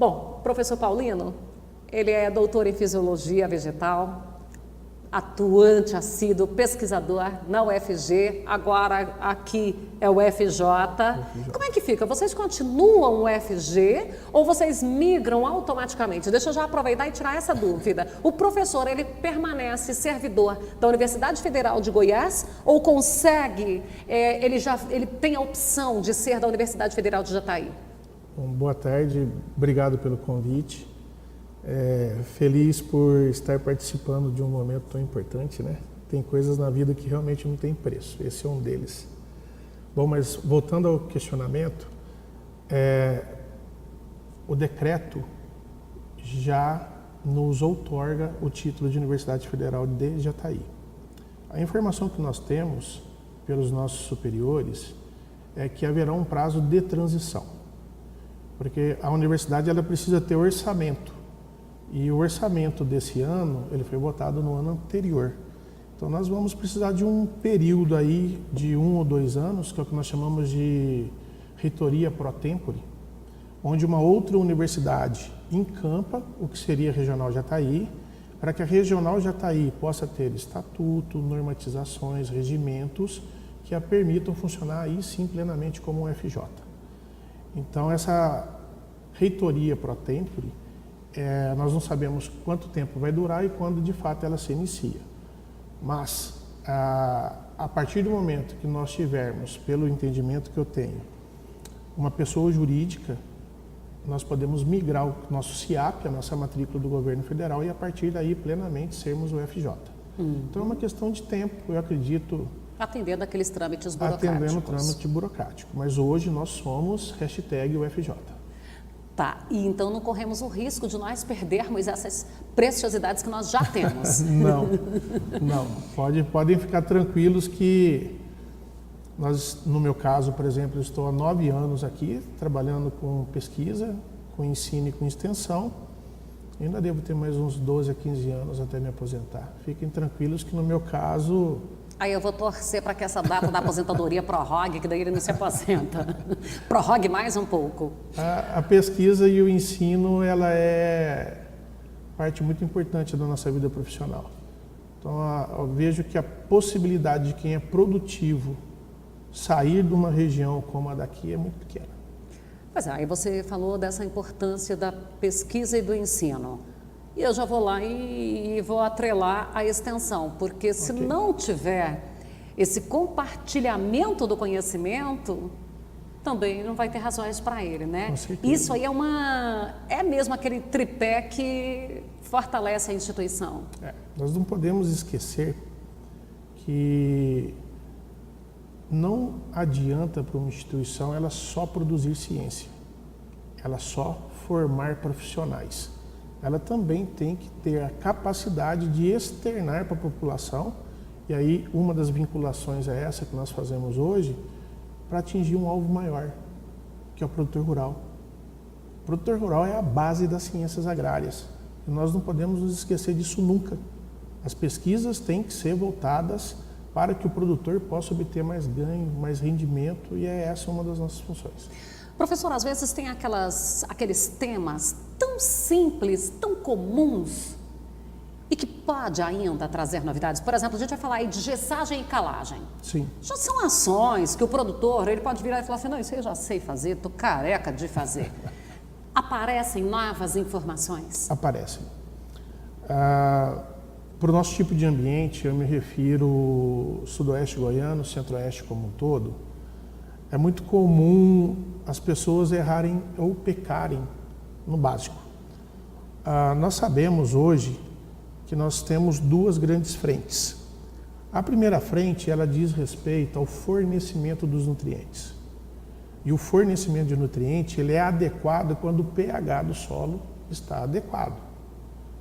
Bom, professor Paulino, ele é doutor em Fisiologia Vegetal, atuante, assíduo, pesquisador na UFG, agora aqui é o UFJ. Como é que fica? Vocês continuam o UFG ou vocês migram automaticamente? Deixa eu já aproveitar e tirar essa dúvida. O professor, ele permanece servidor da Universidade Federal de Goiás ou consegue, ele tem a opção de ser da Universidade Federal de Jataí? Bom, boa tarde, obrigado pelo convite. Feliz por estar participando de um momento tão importante, né? Tem coisas na vida que realmente não tem preço, esse é um deles. Bom, mas voltando ao questionamento, o decreto já nos outorga o título de Universidade Federal de Jataí. A informação que nós temos pelos nossos superiores é que haverá um prazo de transição, porque a universidade ela precisa ter orçamento. E o orçamento desse ano, ele foi votado no ano anterior. Então nós vamos precisar de um período aí de 1 ou 2 anos, que é o que nós chamamos de reitoria pro tempore, onde uma outra universidade encampa o que seria a Regional Jataí, para que a Regional Jataí possa ter estatuto, normatizações, regimentos que a permitam funcionar aí sim plenamente como um FJ. Então essa reitoria pro tempore, nós não sabemos quanto tempo vai durar e quando de fato ela se inicia. Mas, a partir do momento que nós tivermos, pelo entendimento que eu tenho, uma pessoa jurídica, nós podemos migrar o nosso CIAP, a nossa matrícula do governo federal, e a partir daí plenamente sermos o FJ. Então é uma questão de tempo, eu acredito. Atendendo aqueles trâmites burocráticos. Atendendo o trâmite burocrático. Mas hoje nós somos #UFJ. Tá, e então não corremos o risco de nós perdermos essas preciosidades que nós já temos. Não. Podem ficar tranquilos que nós, no meu caso, por exemplo, estou há 9 anos aqui, trabalhando com pesquisa, com ensino e com extensão. Ainda devo ter mais uns 12 a 15 anos até me aposentar. Fiquem tranquilos que no meu caso... Aí eu vou torcer para que essa data da aposentadoria prorrogue, que daí ele não se aposenta. Prorrogue mais um pouco. A pesquisa e o ensino, ela é parte muito importante da nossa vida profissional. Então, eu vejo que a possibilidade de quem é produtivo sair de uma região como a daqui é muito pequena. Pois é, aí você falou dessa importância da pesquisa e do ensino. E eu já vou lá e vou atrelar a extensão, porque se não tiver esse compartilhamento do conhecimento, também não vai ter razões para ele, né? Isso aí é mesmo aquele tripé que fortalece a instituição. Nós não podemos esquecer que não adianta para uma instituição ela só produzir ciência, ela só formar profissionais. Ela também tem que ter a capacidade de externar para a população, e aí uma das vinculações é essa que nós fazemos hoje, para atingir um alvo maior, que é o produtor rural. O produtor rural é a base das ciências agrárias, e nós não podemos nos esquecer disso nunca. As pesquisas têm que ser voltadas para que o produtor possa obter mais ganho, mais rendimento, e é essa uma das nossas funções. Professor, às vezes tem aqueles temas tão simples, tão comuns e que pode ainda trazer novidades. Por exemplo, a gente vai falar aí de gessagem e calagem. Sim. Já são ações que o produtor, ele pode virar e falar assim, não, isso eu já sei fazer, estou careca de fazer. Aparecem novas informações? Aparecem. Para o nosso tipo de ambiente, eu me refiro sudoeste goiano, centro-oeste como um todo, é muito comum as pessoas errarem ou pecarem no básico. Nós sabemos hoje que nós temos 2 grandes frentes. A primeira frente, ela diz respeito ao fornecimento dos nutrientes. E o fornecimento de nutrientes, ele é adequado quando o pH do solo está adequado.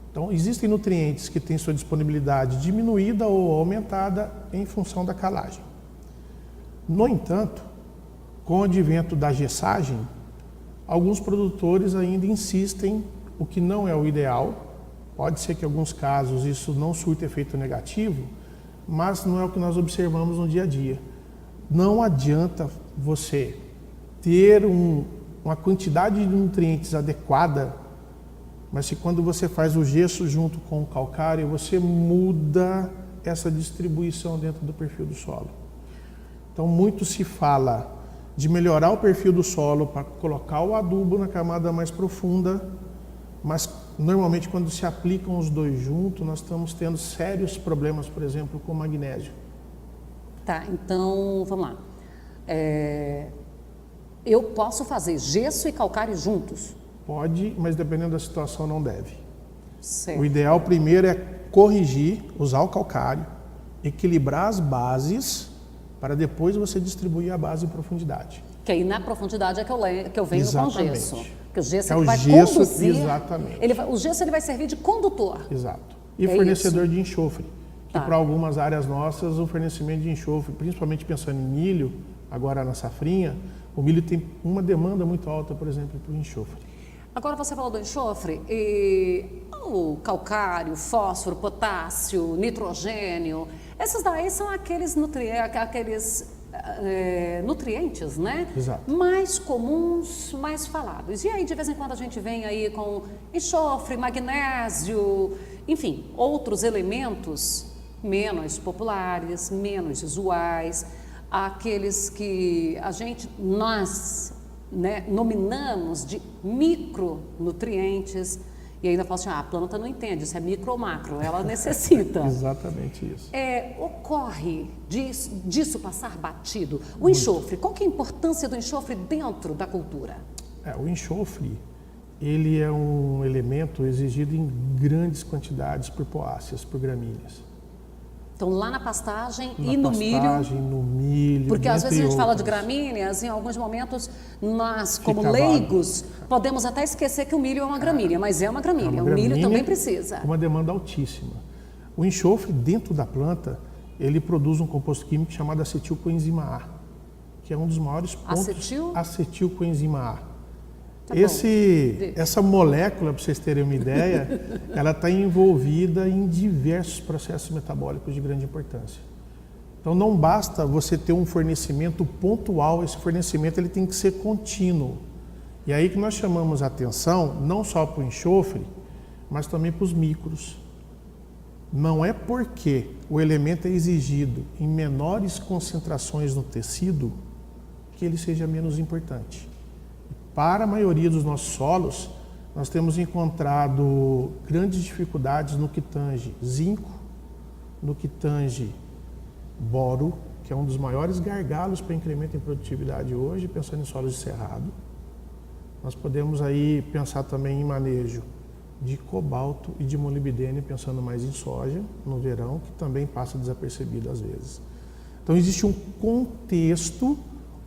Então, existem nutrientes que têm sua disponibilidade diminuída ou aumentada em função da calagem. No entanto, com o advento da gessagem, alguns produtores ainda insistem, o que não é o ideal. Pode ser que em alguns casos isso não surta efeito negativo, mas não é o que nós observamos no dia a dia. Não adianta você ter uma quantidade de nutrientes adequada, mas se quando você faz o gesso junto com o calcário, você muda essa distribuição dentro do perfil do solo. Então, muito se fala de melhorar o perfil do solo para colocar o adubo na camada mais profunda, mas normalmente quando se aplicam os dois juntos, nós estamos tendo sérios problemas, por exemplo, com magnésio. Tá, então, vamos lá. Eu posso fazer gesso e calcário juntos? Pode, mas dependendo da situação não deve. Certo. O ideal primeiro é corrigir, usar o calcário, equilibrar as bases, para depois você distribuir a base em profundidade. Que aí na profundidade é que eu venho Exatamente. com gesso. Porque o gesso É que o vai gesso, conduzir. exatamente. O gesso ele vai servir de condutor. Exato. E É fornecedor isso. de enxofre. Que Tá. para algumas áreas nossas, o fornecimento de enxofre, principalmente pensando em milho, agora na safrinha, o milho tem uma demanda muito alta, por exemplo, para o enxofre. Agora você falou do enxofre, e o calcário, fósforo, potássio, nitrogênio, esses daí são aqueles nutrientes, né? Exato. Mais comuns, mais falados. E aí de vez em quando a gente vem aí com enxofre, magnésio, enfim, outros elementos menos populares, menos usuais, aqueles que nós nominamos de micronutrientes, e ainda falo assim, a planta não entende, isso é micro ou macro, ela necessita. Exatamente isso. Ocorre disso passar batido. O enxofre, qual que é a importância do enxofre dentro da cultura? O enxofre, ele é um elemento exigido em grandes quantidades por poáceas, por gramíneas. Então, lá na pastagem Na e no pastagem, milho. no milho, Porque às vezes a gente fala de outras. gramíneas, em alguns momentos nós, como Fica leigos, podemos até esquecer que o milho é uma gramínea, mas é uma gramínea. O milho também precisa. Com uma demanda altíssima. O enxofre, dentro da planta, ele produz um composto químico chamado acetilcoenzima A, que é um dos maiores pontos. Acetilcoenzima A. Tá Essa molécula, para vocês terem uma ideia, ela está envolvida em diversos processos metabólicos de grande importância. Então não basta você ter um fornecimento pontual, esse fornecimento ele tem que ser contínuo. E aí que nós chamamos a atenção, não só para o enxofre, mas também para os micros. Não é porque o elemento é exigido em menores concentrações no tecido que ele seja menos importante. Para a maioria dos nossos solos, nós temos encontrado grandes dificuldades no que tange zinco, no que tange boro, que é um dos maiores gargalos para incremento em produtividade hoje, pensando em solos de cerrado. Nós podemos aí pensar também em manejo de cobalto e de molibdênio, pensando mais em soja no verão, que também passa desapercebido às vezes. Então existe um contexto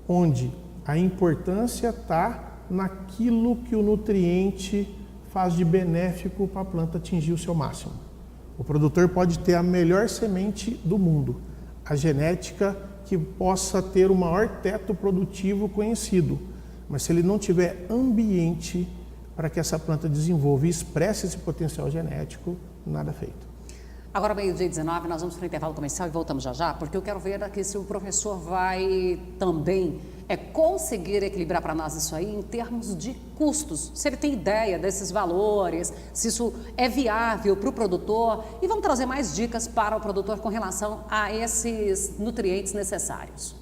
onde a importância está naquilo que o nutriente faz de benéfico para a planta atingir o seu máximo. O produtor pode ter a melhor semente do mundo, a genética que possa ter o maior teto produtivo conhecido, mas se ele não tiver ambiente para que essa planta desenvolva e expresse esse potencial genético, nada feito. Agora, meio-dia 19, nós vamos para o intervalo comercial e voltamos já já, porque eu quero ver aqui se o professor vai também conseguir equilibrar para nós isso aí em termos de custos. Se ele tem ideia desses valores, se isso é viável para o produtor, e vamos trazer mais dicas para o produtor com relação a esses nutrientes necessários.